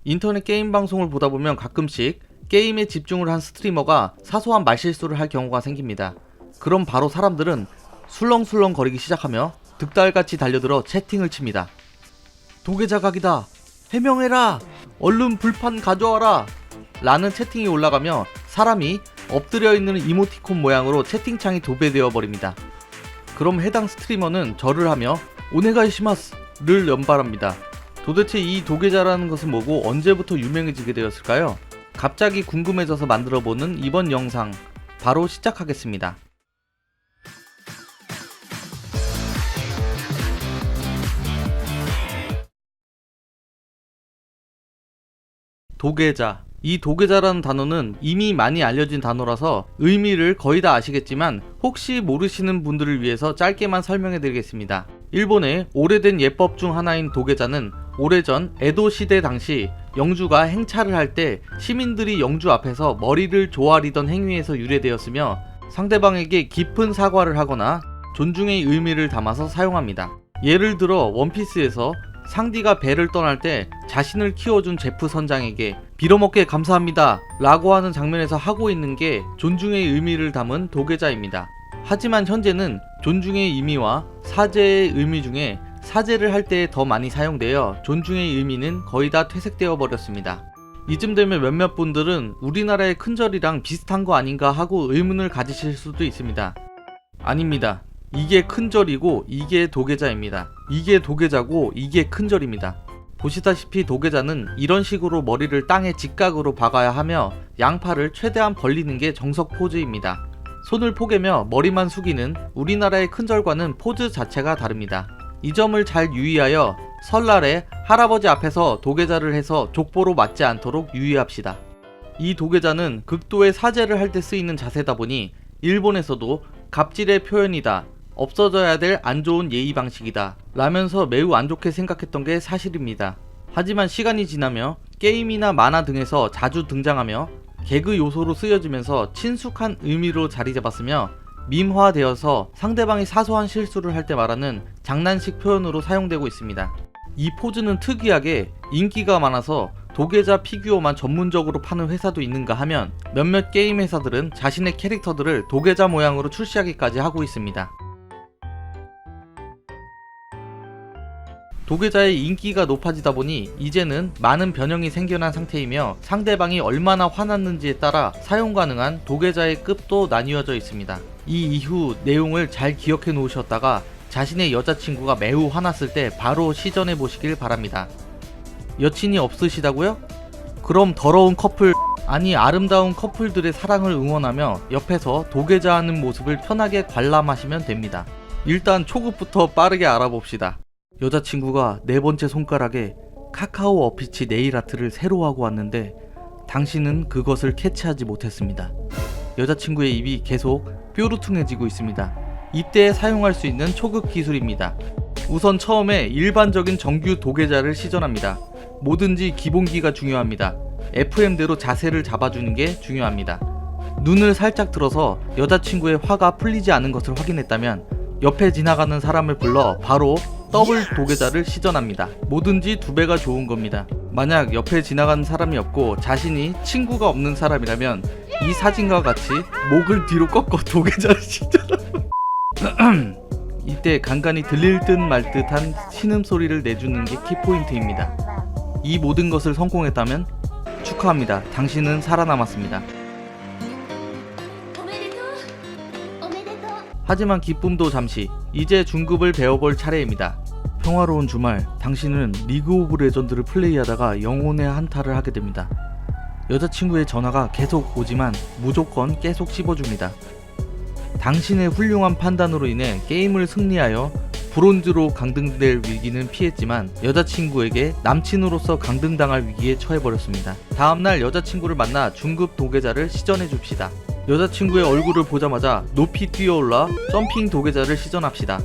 인터넷 게임 방송을 보다 보면 가끔씩 게임에 집중을 한 스트리머가 사소한 말실수를 할 경우가 생깁니다. 그럼 바로 사람들은 술렁술렁 거리기 시작하며 득달같이 달려들어 채팅을 칩니다. 도계자 각이다! 해명해라! 얼른 불판 가져와라! 라는 채팅이 올라가며 사람이 엎드려 있는 이모티콘 모양으로 채팅창이 도배되어 버립니다. 그럼 해당 스트리머는 절을 하며 오네가이시마스를 연발합니다. 도대체 이 도계자라는 것은 뭐고 언제부터 유명해지게 되었을까요? 갑자기 궁금해져서 만들어보는 이번 영상 바로 시작하겠습니다. 도계자. 이 도계자라는 단어는 이미 많이 알려진 단어라서 의미를 거의 다 아시겠지만 혹시 모르시는 분들을 위해서 짧게만 설명해 드리겠습니다. 일본의 오래된 예법 중 하나인 도계자는 오래전 에도 시대 당시 영주가 행차를 할 때 시민들이 영주 앞에서 머리를 조아리던 행위에서 유래되었으며 상대방에게 깊은 사과를 하거나 존중의 의미를 담아서 사용합니다. 예를 들어 원피스에서 상디가 배를 떠날 때 자신을 키워준 제프 선장에게 빌어먹게 감사합니다 라고 하는 장면에서 하고 있는 게 존중의 의미를 담은 도계자입니다. 하지만 현재는 존중의 의미와 사죄의 의미 중에 사죄를 할 때 더 많이 사용되어 존중의 의미는 거의 다 퇴색되어 버렸습니다. 이쯤 되면 몇몇 분들은 우리나라의 큰절이랑 비슷한 거 아닌가 하고 의문을 가지실 수도 있습니다. 아닙니다. 이게 큰절이고 이게 도계자입니다. 이게 도계자고 이게 큰절입니다. 보시다시피 도계자는 이런 식으로 머리를 땅에 직각으로 박아야 하며 양팔을 최대한 벌리는 게 정석 포즈입니다. 손을 포개며 머리만 숙이는 우리나라의 큰절과는 포즈 자체가 다릅니다. 이 점을 잘 유의하여 설날에 할아버지 앞에서 도계자를 해서 족보로 맞지 않도록 유의합시다. 이 도계자는 극도의 사죄를 할 때 쓰이는 자세다 보니 일본에서도 갑질의 표현이다, 없어져야 될 안 좋은 예의 방식이다 라면서 매우 안 좋게 생각했던 게 사실입니다. 하지만 시간이 지나며 게임이나 만화 등에서 자주 등장하며 개그 요소로 쓰여지면서 친숙한 의미로 자리 잡았으며 밈화되어서 상대방이 사소한 실수를 할 때 말하는 장난식 표현으로 사용되고 있습니다. 이 포즈는 특이하게 인기가 많아서 도계자 피규어만 전문적으로 파는 회사도 있는가 하면 몇몇 게임 회사들은 자신의 캐릭터들을 도계자 모양으로 출시하기까지 하고 있습니다. 도계자의 인기가 높아지다 보니 이제는 많은 변형이 생겨난 상태이며 상대방이 얼마나 화났는지에 따라 사용 가능한 도계자의 급도 나뉘어져 있습니다. 이 이후 내용을 잘 기억해 놓으셨다가 자신의 여자친구가 매우 화났을 때 바로 시전해 보시길 바랍니다. 여친이 없으시다고요? 그럼 더러운 커플, 아니 아름다운 커플들의 사랑을 응원하며 옆에서 도계자하는 모습을 편하게 관람하시면 됩니다. 일단 초급부터 빠르게 알아봅시다. 여자친구가 네 번째 손가락에 카카오 어피치 네일아트를 새로 하고 왔는데 당신은 그것을 캐치하지 못했습니다. 여자친구의 입이 계속 뾰루퉁해지고 있습니다. 이때 사용할 수 있는 초급 기술입니다. 우선 처음에 일반적인 정규 도계자를 시전합니다. 뭐든지 기본기가 중요합니다. FM대로 자세를 잡아주는 게 중요합니다. 눈을 살짝 들어서 여자친구의 화가 풀리지 않은 것을 확인했다면 옆에 지나가는 사람을 불러 바로 더블 도계자를 시전합니다. 뭐든지 2배가 좋은 겁니다. 만약 옆에 지나가는 사람이 없고 자신이 친구가 없는 사람이라면 이 사진과 같이 목을 뒤로 꺾어 도계자를 시전합니다. 이때 간간히 들릴 듯 말 듯한 신음소리를 내주는 게 키포인트입니다. 이 모든 것을 성공했다면 축하합니다. 당신은 살아남았습니다. 하지만 기쁨도 잠시, 이제 중급을 배워볼 차례입니다. 평화로운 주말, 당신은 리그 오브 레전드를 플레이하다가 영혼의 한타를 하게 됩니다. 여자친구의 전화가 계속 오지만 무조건 계속 씹어줍니다. 당신의 훌륭한 판단으로 인해 게임을 승리하여 브론즈로 강등될 위기는 피했지만 여자친구에게 남친으로서 강등당할 위기에 처해버렸습니다. 다음날 여자친구를 만나 중급 도계자를 시전해줍시다. 여자친구의 얼굴을 보자마자 높이 뛰어올라 점핑 도계자를 시전합시다.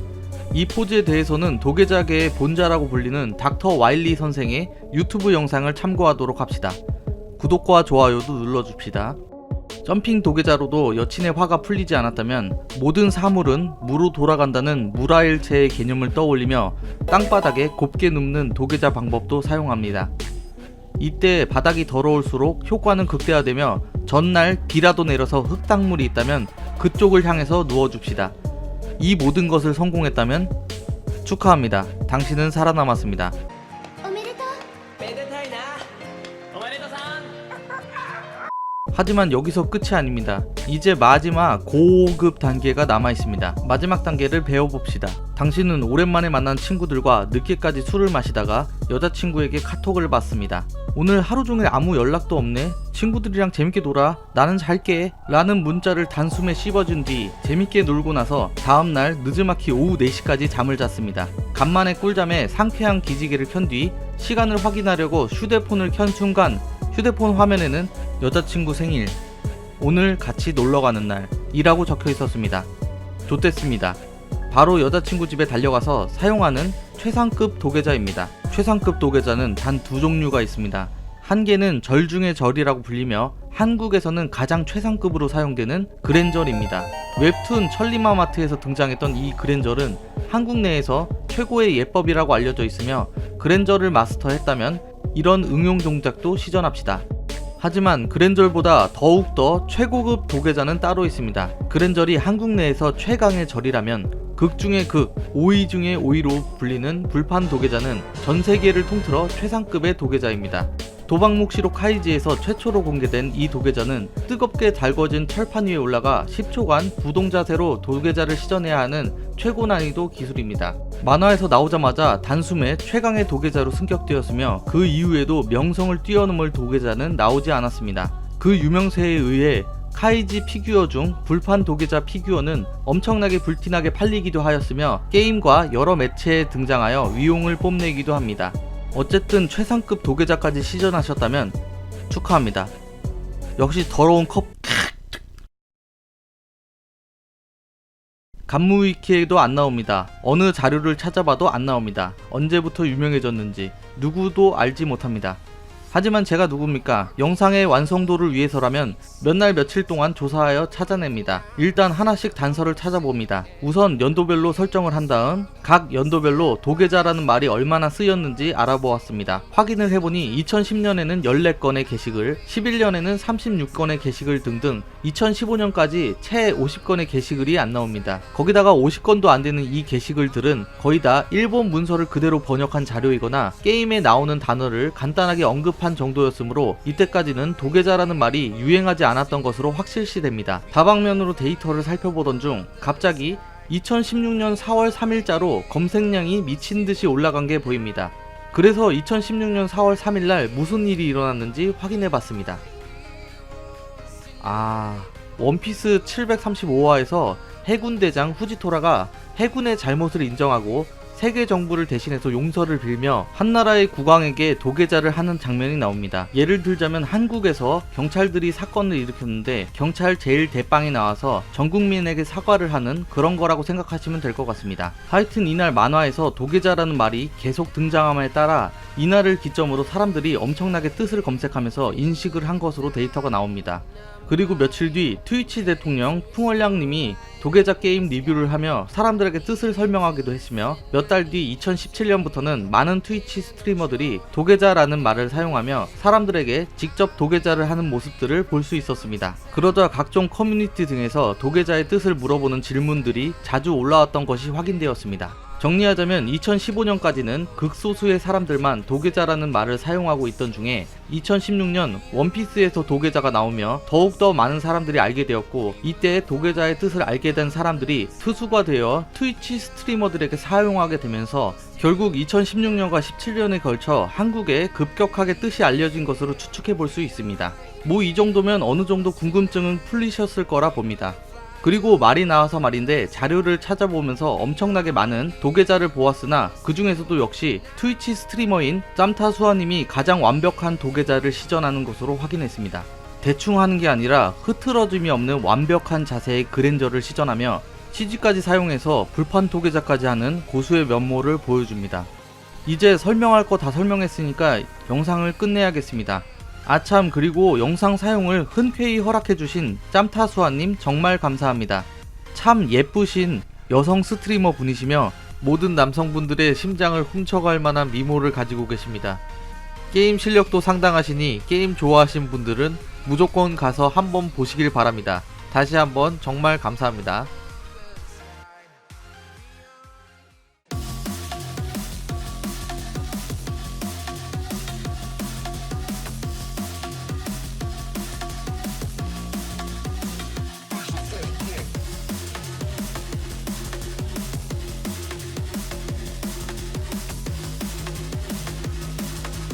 이 포즈에 대해서는 도계자계의 본자라고 불리는 닥터 와일리 선생의 유튜브 영상을 참고하도록 합시다. 구독과 좋아요도 눌러줍시다. 점핑 도계자로도 여친의 화가 풀리지 않았다면 모든 사물은 무로 돌아간다는 무라일체의 개념을 떠올리며 땅바닥에 곱게 눕는 도계자 방법도 사용합니다. 이때 바닥이 더러울수록 효과는 극대화되며 전날 비라도 내려서 흙탕물이 있다면 그쪽을 향해서 누워줍시다. 이 모든 것을 성공했다면 축하합니다. 당신은 살아남았습니다. 하지만 여기서 끝이 아닙니다. 이제 마지막 고급 단계가 남아있습니다. 마지막 단계를 배워봅시다. 당신은 오랜만에 만난 친구들과 늦게까지 술을 마시다가 여자친구에게 카톡을 받습니다. 오늘 하루종일 아무 연락도 없네? 친구들이랑 재밌게 놀아. 나는 잘게. 라는 문자를 단숨에 씹어준 뒤 재밌게 놀고 나서 다음날 늦지막히 오후 4시까지 잠을 잤습니다. 간만에 꿀잠에 상쾌한 기지개를 켠 뒤 시간을 확인하려고 휴대폰을 켠 순간 휴대폰 화면에는 여자친구 생일, 오늘 같이 놀러가는 날 이라고 적혀 있었습니다. 좋댔습니다. 바로 여자친구 집에 달려가서 사용하는 최상급 도계자입니다. 최상급 도계자는 단 2종류가 있습니다. 한 개는 절 중의 절이라고 불리며 한국에서는 가장 최상급으로 사용되는 그랜절입니다. 웹툰 천리마마트에서 등장했던 이 그랜절은 한국 내에서 최고의 예법이라고 알려져 있으며 그랜절을 마스터했다면 이런 응용 동작도 시전합시다. 하지만 그랜절보다 더욱더 최고급 도계자는 따로 있습니다. 그랜절이 한국 내에서 최강의 절이라면 극 중의 극, 오이 중의 오이로 불리는 불판 도계자는 전 세계를 통틀어 최상급의 도계자입니다. 도박묵시록 카이지에서 최초로 공개된 이 도계자는 뜨겁게 달궈진 철판 위에 올라가 10초간 부동자세로 도계자를 시전해야 하는 최고 난이도 기술입니다. 만화에서 나오자마자 단숨에 최강의 도계자로 승격되었으며 그 이후에도 명성을 뛰어넘을 도계자는 나오지 않았습니다. 그 유명세에 의해 카이지 피규어 중 불판 도계자 피규어는 엄청나게 불티나게 팔리기도 하였으며 게임과 여러 매체에 등장하여 위용을 뽐내기도 합니다. 어쨌든 최상급 도계자까지 시전하셨다면 축하합니다. 역시 더러운 컵 간무위키에도 안 나옵니다. 어느 자료를 찾아봐도 안 나옵니다. 언제부터 유명해졌는지 누구도 알지 못합니다. 하지만 제가 누굽니까? 영상의 완성도를 위해서라면 몇 날 며칠 동안 조사하여 찾아냅니다. 일단 하나씩 단서를 찾아봅니다. 우선 연도별로 설정을 한 다음 각 연도별로 도계자라는 말이 얼마나 쓰였는지 알아보았습니다. 확인을 해보니 2010년에는 14건의 게시글, 11년에는 36건의 게시글 등등 2015년까지 채 50건의 게시글이 안 나옵니다. 거기다가 50건도 안 되는 이 게시글들은 거의 다 일본 문서를 그대로 번역한 자료이거나 게임에 나오는 단어를 간단하게 언급한 정도였으므로 이때까지는 도계자라는 말이 유행하지 않았던 것으로 확실시됩니다. 다방면으로 데이터를 살펴보던 중 갑자기 2016년 4월 3일자로 검색량이 미친듯이 올라간 게 보입니다. 그래서 2016년 4월 3일날 무슨 일이 일어났는지 확인해봤습니다. 원피스 735화에서 해군대장 후지토라가 해군의 잘못을 인정하고 세계 정부를 대신해서 용서를 빌며 한나라의 국왕에게 도계자를 하는 장면이 나옵니다. 예를 들자면 한국에서 경찰들이 사건을 일으켰는데 경찰 제일 대빵이 나와서 전 국민에게 사과를 하는 그런 거라고 생각하시면 될 것 같습니다. 하여튼 이날 만화에서 도계자라는 말이 계속 등장함에 따라 이날을 기점으로 사람들이 엄청나게 뜻을 검색하면서 인식을 한 것으로 데이터가 나옵니다. 그리고 며칠 뒤 트위치 대통령 풍월량님이 도계자 게임 리뷰를 하며 사람들에게 뜻을 설명하기도 했으며 몇 달 뒤 2017년부터는 많은 트위치 스트리머들이 도계자라는 말을 사용하며 사람들에게 직접 도계자를 하는 모습들을 볼 수 있었습니다. 그러자 각종 커뮤니티 등에서 도계자의 뜻을 물어보는 질문들이 자주 올라왔던 것이 확인되었습니다. 정리하자면 2015년까지는 극소수의 사람들만 도계자라는 말을 사용하고 있던 중에 2016년 원피스에서 도계자가 나오며 더욱더 많은 사람들이 알게 되었고 이때 도계자의 뜻을 알게 된 사람들이 투수가 되어 트위치 스트리머들에게 사용하게 되면서 결국 2016년과 17년에 걸쳐 한국에 급격하게 뜻이 알려진 것으로 추측해 볼 수 있습니다. 이 정도면 어느 정도 궁금증은 풀리셨을 거라 봅니다. 그리고 말이 나와서 말인데 자료를 찾아보면서 엄청나게 많은 도계자를 보았으나 그 중에서도 역시 트위치 스트리머인 짬타수아님이 가장 완벽한 도계자를 시전하는 것으로 확인했습니다. 대충 하는 게 아니라 흐트러짐이 없는 완벽한 자세의 그랜저를 시전하며 CG까지 사용해서 불판 도계자까지 하는 고수의 면모를 보여줍니다. 이제 설명할 거 다 설명했으니까 영상을 끝내야겠습니다. 아참, 그리고 영상 사용을 흔쾌히 허락해주신 짬타수아님 정말 감사합니다. 참 예쁘신 여성 스트리머 분이시며 모든 남성분들의 심장을 훔쳐갈 만한 미모를 가지고 계십니다. 게임 실력도 상당하시니 게임 좋아하신 분들은 무조건 가서 한번 보시길 바랍니다. 다시 한번 정말 감사합니다.